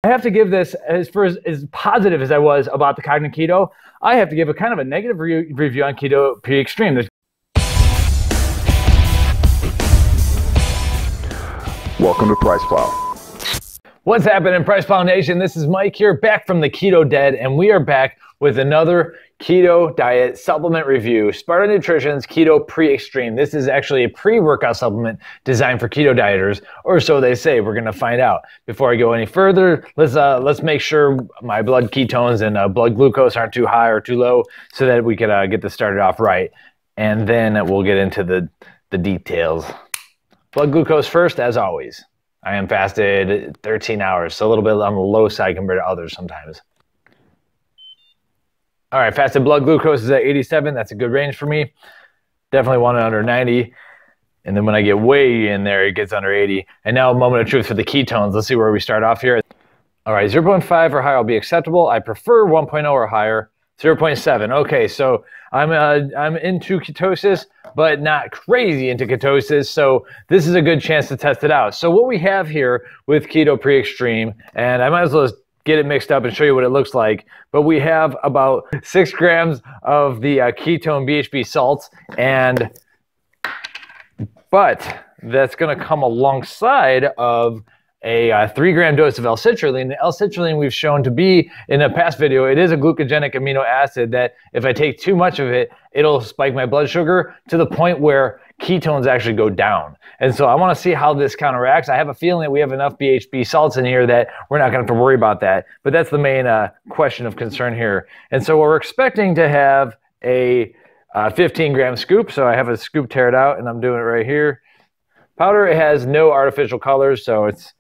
I have to give this, as positive as I was about the Cogni Keto, I have to give a kind of a negative review on Keto Pre-Extreme. Welcome to Price Plow. What's happening, Price Plow Nation? This is Mike here, back from the Keto Dead, and we are back with another keto diet supplement review, Sparta Nutrition's Keto Pre-Extreme. This is actually a pre-workout supplement designed for keto dieters, or so they say. We're gonna find out. Before I go any further, let's make sure my blood ketones and blood glucose aren't too high or too low, so that we can get this started off right, and then we'll get into the details. Blood glucose first, as always. I am fasted 13 hours, so a little bit on the low side compared to others sometimes. All right, fasted blood glucose is at 87. That's a good range for me. Definitely want it under 90. And then when I get way in there, it gets under 80. And now a moment of truth for the ketones. Let's see where we start off here. All right, 0.5 or higher will be acceptable. I prefer 1.0 or higher. 0.7. Okay, so I'm into ketosis, but not crazy into ketosis. So this is a good chance to test it out. So what we have here with Keto Pre-Extreme, and I might as well just get it mixed up and show you what it looks like. But we have about 6 grams of the ketone BHB salts, but that's going to come alongside of a 3-gram dose of L-Citrulline. The L-Citrulline we've shown to be, in a past video, it is a glucogenic amino acid that if I take too much of it, it'll spike my blood sugar to the point where ketones actually go down. And so I want to see how this counteracts. I have a feeling that we have enough BHB salts in here that we're not going to have to worry about that. But that's the main question of concern here. And so we're expecting to have a 15-gram scoop. So I have a scoop, tear it out, and I'm doing it right here. Powder, it has no artificial colors, so it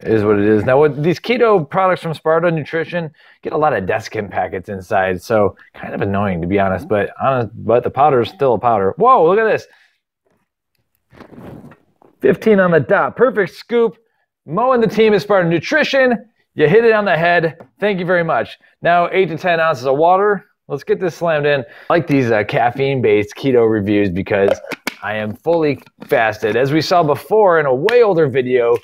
is what it is. Now, with these keto products from Sparta Nutrition, get a lot of desiccant packets inside, so kind of annoying, to be honest. But the powder is still a powder. Whoa, look at this. 15 on the dot. Perfect scoop. Mo and the team is Sparta Nutrition. You hit it on the head. Thank you very much. Now, 8 to 10 ounces of water. Let's get this slammed in. I like these caffeine-based keto reviews because I am fully fasted. As we saw before in a way older video,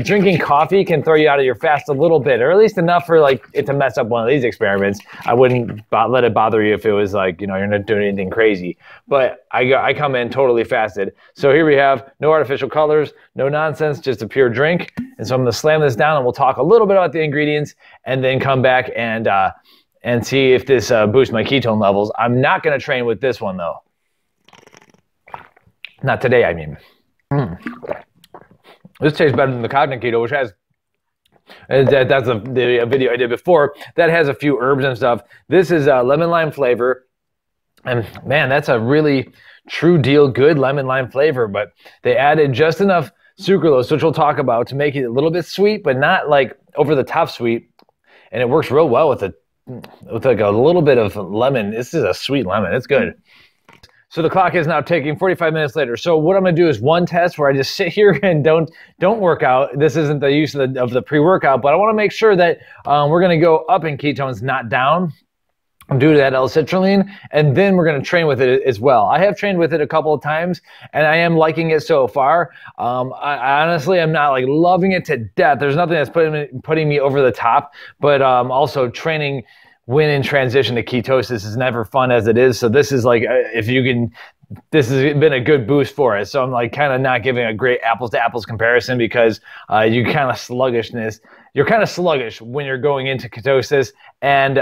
drinking coffee can throw you out of your fast a little bit, or at least enough for it to mess up one of these experiments. I wouldn't let it bother you if it was you're not doing anything crazy. But I come in totally fasted. So here we have no artificial colors, no nonsense, just a pure drink. And so I'm gonna slam this down and we'll talk a little bit about the ingredients and then come back and see if this boosts my ketone levels. I'm not gonna train with this one though. Not today, I mean. This tastes better than the Cogni Keto, which has, that's the video I did before, that has a few herbs and stuff. This is lemon lime flavor. And man, that's a really true deal, good lemon lime flavor, but they added just enough sucralose, which we'll talk about, to make it a little bit sweet, but not like over the top sweet. And it works real well with like a little bit of lemon. This is a sweet lemon, it's good. So the clock is now ticking, 45 minutes later. So what I'm gonna do is one test where I just sit here and don't work out. This isn't the use of the pre-workout, but I wanna make sure that we're gonna go up in ketones, not down, due to that L-Citrulline, and then we're gonna train with it as well. I have trained with it a couple of times, and I am liking it so far. I honestly am not loving it to death. There's nothing that's putting me over the top, but also training when in transition to ketosis is never fun as it is. So this is this has been a good boost for it. So I'm kind of not giving a great apples to apples comparison because you're kind of sluggish when you're going into ketosis, and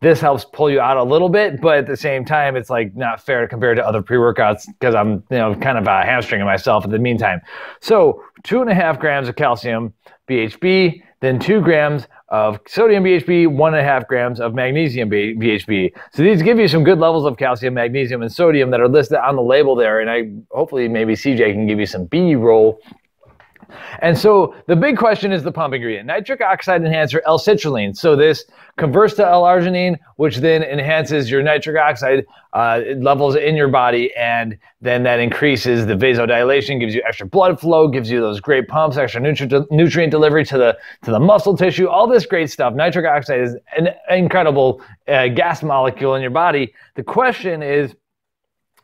this helps pull you out a little bit, but at the same time, it's not fair to compare to other pre-workouts because I'm kind of hamstringing myself in the meantime. So 2.5 grams of calcium BHB, then 2 grams of sodium BHB, 1.5 grams of magnesium BHB. So these give you some good levels of calcium, magnesium, and sodium that are listed on the label there. And hopefully maybe CJ can give you some B-roll. And so the big question is the pump ingredient, nitric oxide enhancer L-Citrulline. So this converts to L-arginine, which then enhances your nitric oxide levels in your body, and then that increases the vasodilation, gives you extra blood flow, gives you those great pumps, extra nutrient delivery to the muscle tissue, all this great stuff. Nitric oxide is an incredible gas molecule in your body. The question is,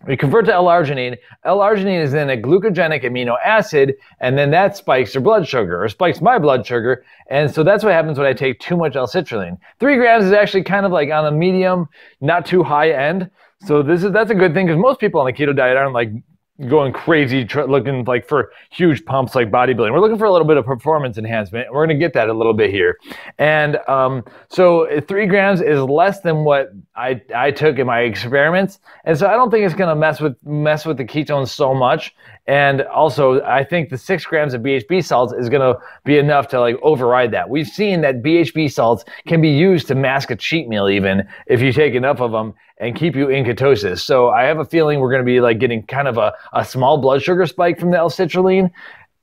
We convert to L-arginine. L-arginine is then a glucogenic amino acid, and then that spikes your blood sugar, or spikes my blood sugar. And so that's what happens when I take too much L-citrulline. 3 grams is actually kind of like on a medium, not too high end. So that's a good thing, because most people on the keto diet aren't like going crazy, looking like for huge pumps like bodybuilding. We're looking for a little bit of performance enhancement. We're going to get that a little bit here. And so 3 grams is less than what I took in my experiments. And so I don't think it's going to mess with the ketones so much. And also, I think the 6 grams of BHB salts is going to be enough to like override that. We've seen that BHB salts can be used to mask a cheat meal even if you take enough of them and keep you in ketosis. So I have a feeling we're going to be like getting kind of a small blood sugar spike from the L-citrulline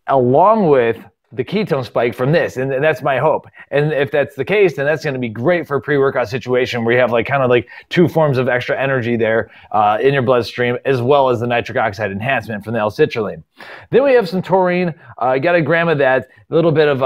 along with the ketone spike from this, and that's my hope. And if that's the case, then that's going to be great for a pre-workout situation where you have like kind of like 2 forms of extra energy there in your bloodstream, as well as the nitric oxide enhancement from the L-citrulline. Then we have some taurine. I got a gram of that, a little bit of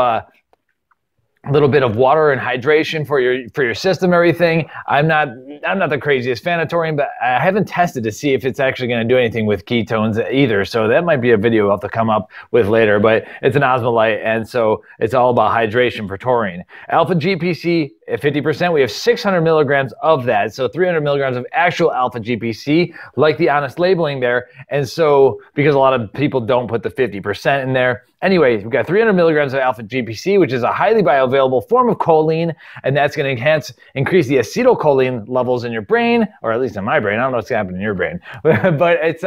water and hydration for your system, everything. I'm not the craziest fan of taurine, but I haven't tested to see if it's actually going to do anything with ketones either. So that might be a video I'll have to come up with later, but it's an osmolyte, and so it's all about hydration for taurine. Alpha GPC at 50%, we have 600 milligrams of that. So 300 milligrams of actual alpha GPC, like the honest labeling there. And so, because a lot of people don't put the 50% in there. Anyway, we've got 300 milligrams of alpha GPC, which is a highly bioavailable form of choline, and that's going to increase the acetylcholine levels in your brain, or at least in my brain. I don't know what's happening in your brain, but it's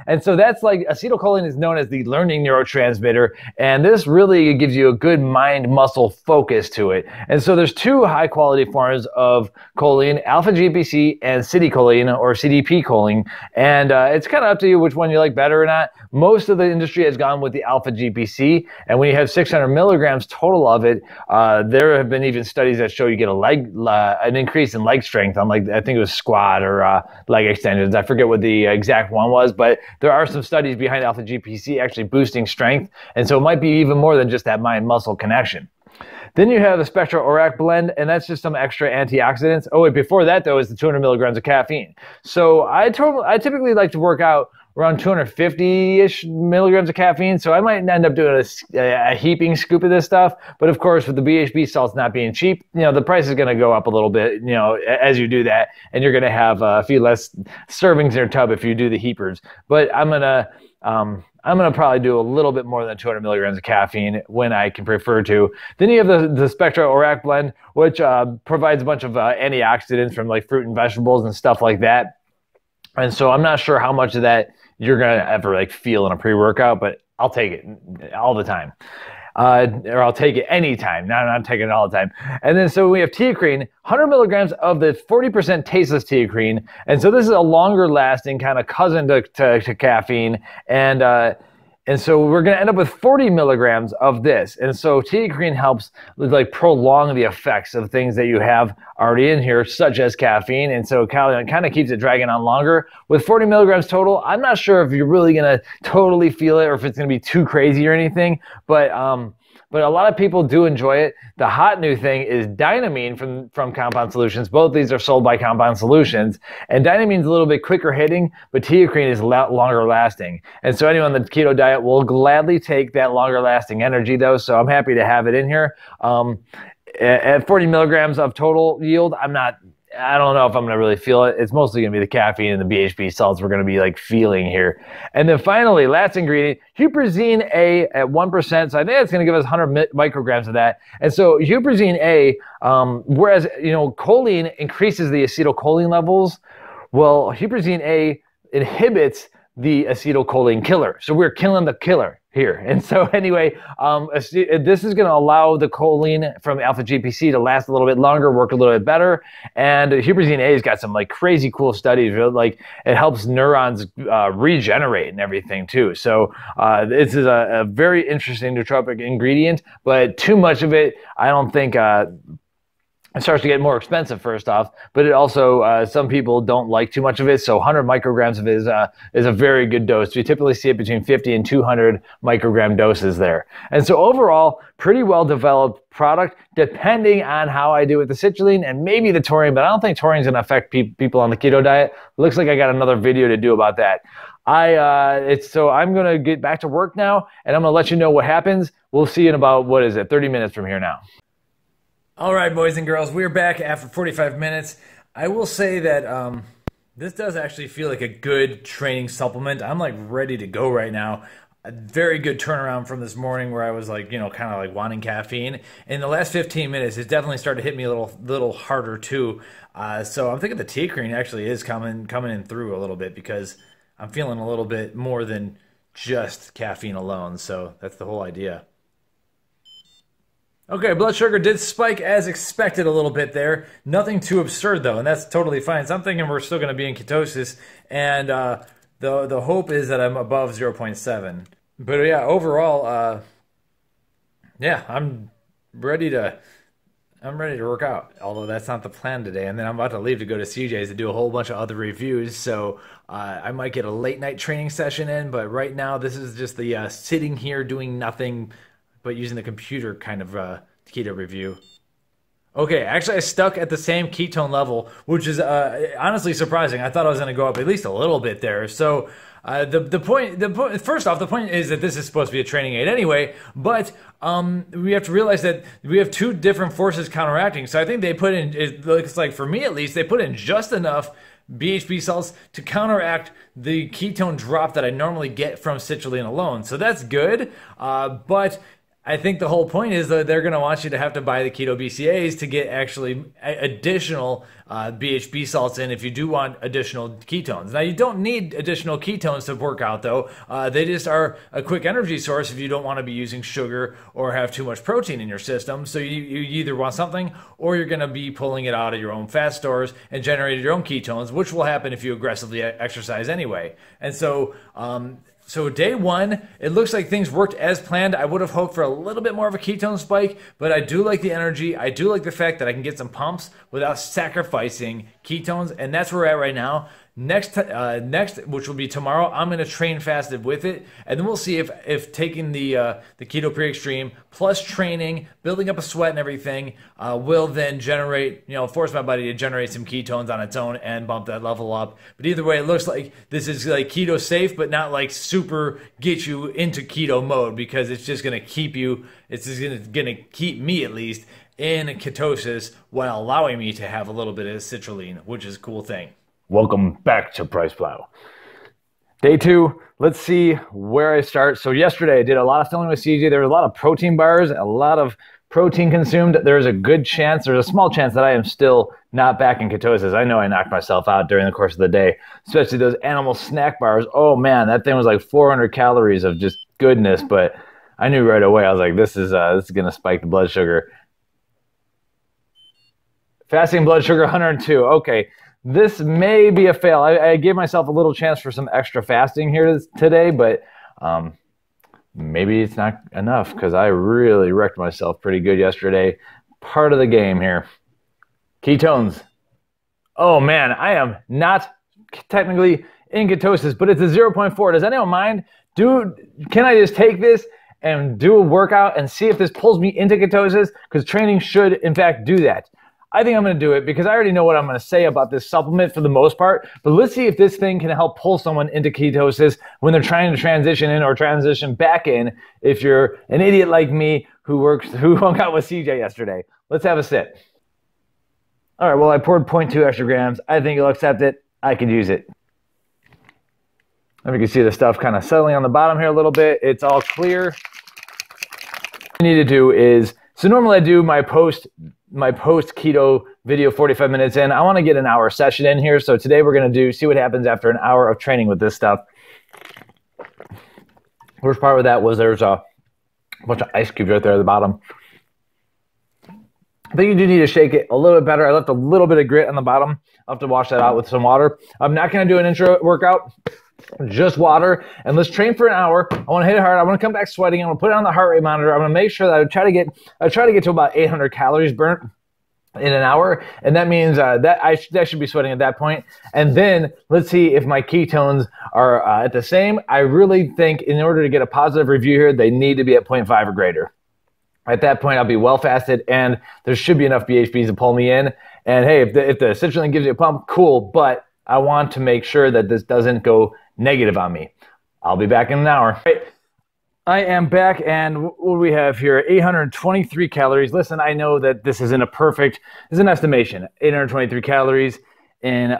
and so that's like, acetylcholine is known as the learning neurotransmitter, and this really gives you a good mind-muscle focus to it. And so there's 2 high-quality forms of choline, alpha GPC and citicholine, or CDP choline, and it's kind of up to you which one you like better or not. Most of the industry has gone with the alpha GPC, and when you have 600 milligrams total of it, there have been even studies that show you get an increase in leg strength on, like, I think it was squat or leg extensions. I forget what the exact one was, but there are some studies behind alpha GPC actually boosting strength, and so it might be even more than just that mind-muscle connection. Then you have the Spectra ORAC blend, and that's just some extra antioxidants. Oh, wait, before that, though, is the 200 milligrams of caffeine. So I typically like to work out around 250-ish milligrams of caffeine, so I might end up doing a heaping scoop of this stuff. But of course, with the BHB salts not being cheap, the price is going to go up a little bit, as you do that, and you're going to have a few less servings in your tub if you do the heapers. But I'm gonna probably do a little bit more than 200 milligrams of caffeine when I can prefer to. Then you have the Spectra ORAC blend, which provides a bunch of antioxidants from like fruit and vegetables and stuff like that. And so I'm not sure how much of that you're going to ever like feel in a pre-workout, but I'll take it all the time. Or I'll take it anytime. Now I'm taking it all the time. And then so we have teacrine, 100 milligrams of the 40% tasteless teacrine. And so this is a longer lasting kind of cousin to caffeine. And so we're going to end up with 40 milligrams of this. And so teacrine helps like prolong the effects of things that you have already in here, such as caffeine. And so it kind of keeps it dragging on longer. With 40 milligrams total, I'm not sure if you're really going to totally feel it or if it's going to be too crazy or anything, but a lot of people do enjoy it. The hot new thing is dynamine from Compound Solutions. Both these are sold by Compound Solutions. And dynamine's a little bit quicker hitting, but teacrine is longer lasting. And so anyone on the keto diet will gladly take that longer lasting energy though. So I'm happy to have it in here. At 40 milligrams of total yield, I don't know if I'm going to really feel it. It's mostly going to be the caffeine and the BHB salts we're going to be like feeling here. And then finally, last ingredient, huperzine A at 1%. So I think that's going to give us 100 micrograms of that. And so huperzine A, whereas, choline increases the acetylcholine levels, well, huperzine A inhibits the acetylcholine killer. So we're killing the killer here. And so anyway, this is going to allow the choline from alpha GPC to last a little bit longer, work a little bit better. And huperzine A has got some like crazy cool studies. Like it helps neurons regenerate and everything too. So this is a very interesting nootropic ingredient, but too much of it, I don't think it starts to get more expensive first off, but it also, some people don't like too much of it. So 100 micrograms of it is a very good dose. We typically see it between 50 and 200 microgram doses there. And so overall, pretty well developed product, depending on how I do with the citrulline and maybe the taurine, but I don't think taurine is going to affect people on the keto diet. Looks like I got another video to do about that. So I'm going to get back to work now, and I'm going to let you know what happens. We'll see in about, 30 minutes from here now. All right, boys and girls, we're back after 45 minutes. I will say that this does actually feel like a good training supplement. I'm like ready to go right now. A very good turnaround from this morning where I was like, kind of like wanting caffeine. In the last 15 minutes, it definitely started to hit me a little harder too. So I'm thinking the T-cream actually is coming in through a little bit because I'm feeling a little bit more than just caffeine alone. So that's the whole idea. Okay, blood sugar did spike as expected a little bit there. Nothing too absurd though, and that's totally fine. So I'm thinking we're still going to be in ketosis, and the hope is that I'm above 0.7. But yeah, overall, yeah, I'm ready to work out. Although that's not the plan today, and then I'm about to leave to go to CJ's to do a whole bunch of other reviews. So I might get a late night training session in, but right now this is just the sitting here doing nothing but using the computer kind of keto review. Okay, actually I stuck at the same ketone level, which is honestly surprising. I thought I was going to go up at least a little bit there. So the point, first off, the point is that this is supposed to be a training aid anyway, but we have to realize that we have two different forces counteracting. So I think they put in, it looks like for me at least, they put in just enough BHB salts to counteract the ketone drop that I normally get from citrulline alone. So that's good, but I think the whole point is that they're going to want you to have to buy the keto BCAAs to get actually additional BHB salts in if you do want additional ketones. Now, you don't need additional ketones to work out, though. They just are a quick energy source if you don't want to be using sugar or have too much protein in your system. So you either want something or you're going to be pulling it out of your own fat stores and generating your own ketones, which will happen if you aggressively exercise anyway. And so So day one, it looks like things worked as planned. I would have hoped for a little bit more of a ketone spike, but I do like the energy. I do like the fact that I can get some pumps without sacrificing ketones, and that's where we're at right now. Next, which will be tomorrow, I'm going to train fasted with it, and then we'll see if taking the keto pre-extreme plus training, building up a sweat and everything, will then generate, force my body to generate some ketones on its own and bump that level up. But either way, it looks like this is like keto safe, but not like super get you into keto mode, because it's just going to keep you, it's just going to keep me at least in ketosis while allowing me to have a little bit of citrulline, which is a cool thing. Welcome back to Price Plow. Day two, let's see where I start. So yesterday I did a lot of filling with CJ. There were a lot of protein bars, a lot of protein consumed. There's a small chance that I am still not back in ketosis. I know I knocked myself out during the course of the day, especially those animal snack bars. Oh man, that thing was like 400 calories of just goodness, but I knew right away. I was like, this is going to spike the blood sugar. Fasting blood sugar 102. Okay. This may be a fail. I gave myself a little chance for some extra fasting here today, but maybe it's not enough because I really wrecked myself pretty good yesterday. Part of the game here. Ketones. Oh man, I am not technically in ketosis, but it's a 0.4. Does anyone mind? Can I just take this and do a workout and see if this pulls me into ketosis? Because training should, in fact, do that. I think I'm going to do it because I already know what I'm going to say about this supplement for the most part, but let's see if this thing can help pull someone into ketosis when they're trying to transition in or transition back in if you're an idiot like me who hung out with CJ yesterday. Let's have a sip. All right, well, I poured 0.2 extra grams. I think you'll accept it. I could use it. And we can see the stuff kind of settling on the bottom here a little bit. It's all clear. What you need to do is, so normally I do my post keto video 45 minutes in. I want to get an hour session in here. So today we're going to see what happens after an hour of training with this stuff. Worst part of that was there's a bunch of ice cubes right there at the bottom. I think you do need to shake it a little bit better. I left a little bit of grit on the bottom. I'll have to wash that out with some water. I'm not going to do an intro workout, just water. And let's train for an hour. I want to hit it hard. I want to come back sweating. I'm going to put it on the heart rate monitor. I'm going to make sure that I try to get to about 800 calories burnt. in an hour, and that means that should be sweating at that point. And then let's see if my ketones are at the same. I really think in order to get a positive review here, they need to be at 0.5 or greater. At that point, I'll be well fasted, and there should be enough BHBs to pull me in. And hey, if the citrulline gives you a pump, cool, but I want to make sure that this doesn't go negative on me. I'll be back in an hour. Right. I am back, and what do we have here? 823 calories. Listen, I know that this isn't a perfect, this is an estimation. 823 calories in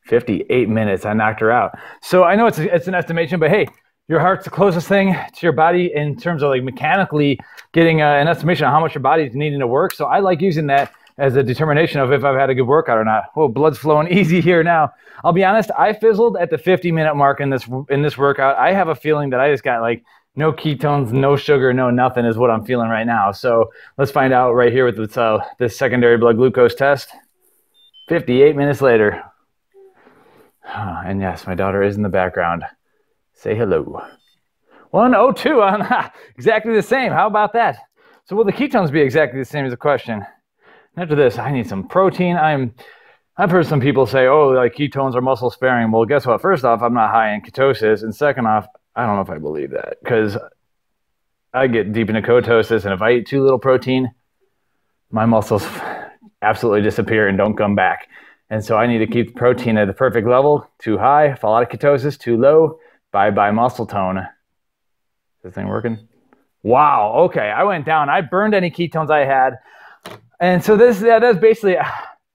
58 minutes. I knocked her out. So I know it's an estimation, but hey, your heart's the closest thing to your body in terms of like mechanically getting an estimation of how much your body's needing to work. So I like using that as a determination of if I've had a good workout or not. Oh, blood's flowing easy here now. I'll be honest, I fizzled at the 50-minute mark in this workout. I have a feeling that I just got like no ketones, no sugar, no nothing is what I'm feeling right now. So let's find out right here with this secondary blood glucose test. 58 minutes later. And yes, my daughter is in the background. Say hello. 102, exactly the same. How about that? So will the ketones be exactly the same as the question? After this, I need some protein. I've heard some people say, oh, like ketones are muscle sparing. Well, guess what? First off, I'm not high in ketosis. And second off, I don't know if I believe that because I get deep into ketosis. And if I eat too little protein, my muscles absolutely disappear and don't come back. And so I need to keep the protein at the perfect level. Too high, fall out of ketosis. Too low, bye-bye muscle tone. Is this thing working? Wow, okay. I went down. I burned any ketones I had. And so that's basically,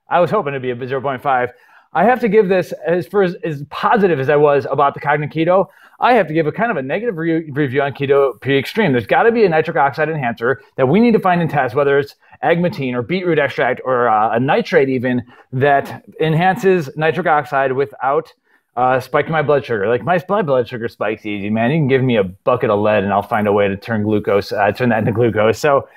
I was hoping to be a 0.5. I have to give this, as positive as I was about the Cogni Keto, I have to give a kind of a negative review on Keto Pre-Extreme. There's got to be a nitric oxide enhancer that we need to find and test, whether it's agmatine or beetroot extract or a nitrate even, that enhances nitric oxide without spiking my blood sugar. Like my blood sugar spikes easy, man. You can give me a bucket of lead and I'll find a way to turn that into glucose. So,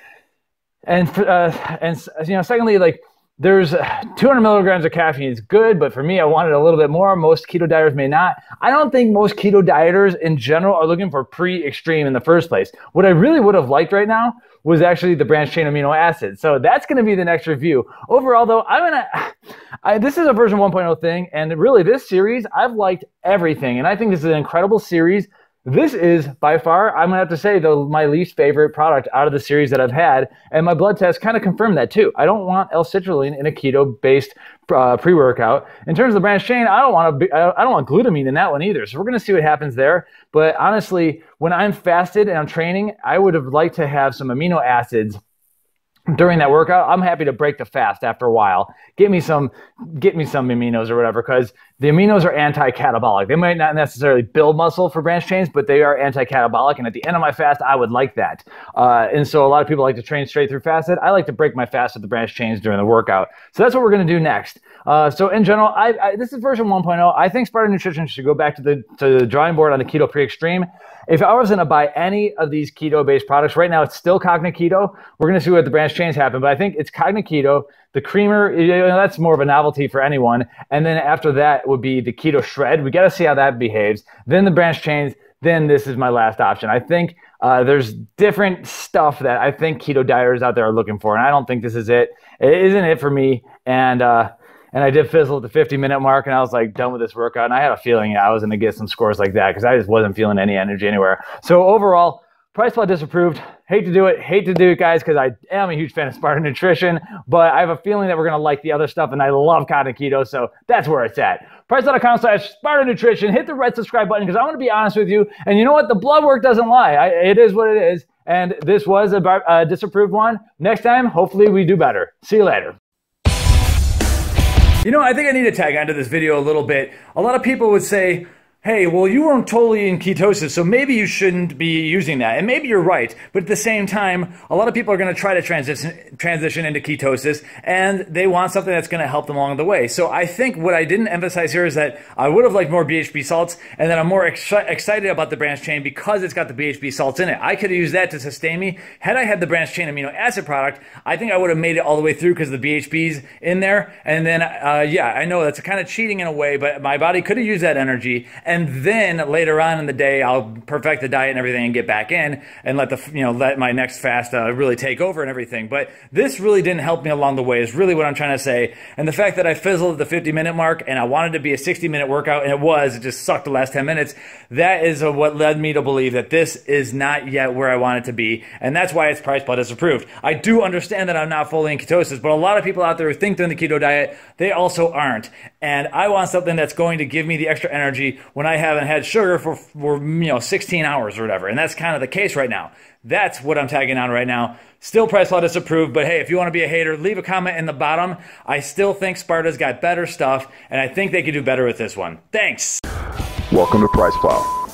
and you know, secondly, like there's 200 milligrams of caffeine is good, but for me, I wanted a little bit more. Most keto dieters may not. I don't think most keto dieters in general are looking for pre-extreme in the first place. What I really would have liked right now was actually the branched chain amino acids. So that's going to be the next review. Overall, though, this is a version 1.0 thing, and really this series, I've liked everything, and I think this is an incredible series. This is, by far, I'm going to have to say, my least favorite product out of the series that I've had, and my blood test kind of confirmed that too. I don't want L-Citrulline in a keto-based pre-workout. In terms of the branched chain, I don't want glutamine in that one either, so we're going to see what happens there. But honestly, when I'm fasted and I'm training, I would have liked to have some amino acids during that workout. I'm happy to break the fast after a while. Get me some aminos or whatever, because the aminos are anti-catabolic. They might not necessarily build muscle for branched chains, but they are anti-catabolic. And at the end of my fast, I would like that. And so a lot of people like to train straight through fasted. I like to break my fast with the branched chains during the workout. So that's what we're going to do next. So in general, this is version 1.0. I think Sparta Nutrition should go back to the drawing board on the Keto Pre-Extreme. If I was going to buy any of these keto-based products, right now it's still Cogni Keto. We're going to see what the branched chains happen, but I think it's Cogni Keto. The creamer, you know, that's more of a novelty for anyone. And then after that would be the Keto Shred. We got to see how that behaves. Then the branched chains. Then this is my last option. I think there's different stuff that I think keto dieters out there are looking for, and I don't think this is it. It isn't it for me. And I did fizzle at the 50-minute mark, and I was like done with this workout. And I had a feeling I was going to get some scores like that because I just wasn't feeling any energy anywhere. So overall, price plot disapproved. Hate to do it, guys, because I am a huge fan of Sparta Nutrition, but I have a feeling that we're going to like the other stuff, and I love Cogni Keto, so that's where it's at. Priceplot.com/Sparta Nutrition. Hit the red subscribe button because I want to be honest with you, and you know what? The blood work doesn't lie. It is what it is, and this was a disapproved one. Next time, hopefully we do better. See you later. You know, I think I need to tag onto this video a little bit. A lot of people would say, hey, well, you weren't totally in ketosis, so maybe you shouldn't be using that. And maybe you're right, but at the same time, a lot of people are going to try to transition into ketosis, and they want something that's going to help them along the way. So I think what I didn't emphasize here is that I would have liked more BHB salts, and that I'm more excited about the branched chain because it's got the BHB salts in it. I could have used that to sustain me. Had I had the branched chain amino acid product, I think I would have made it all the way through because the BHB's in there. And then, yeah, I know that's kind of cheating in a way, but my body could have used that energy. and then later on in the day, I'll perfect the diet and everything and get back in and let my next fast really take over and everything. But this really didn't help me along the way is really what I'm trying to say. And the fact that I fizzled at the 50-minute mark and I wanted to be a 60-minute workout, and it just sucked the last 10 minutes. That is what led me to believe that this is not yet where I want it to be. And that's why it's PricePlow disapproved. I do understand that I'm not fully in ketosis, but a lot of people out there who think they're in the keto diet, they also aren't. And I want something that's going to give me the extra energy when I haven't had sugar for 16 hours or whatever. And that's kind of the case right now. That's what I'm tagging on right now. Still PricePlow disapproved, but hey, if you want to be a hater, leave a comment in the bottom. I still think Sparta's got better stuff, and I think they could do better with this one. Thanks. Welcome to PricePlow.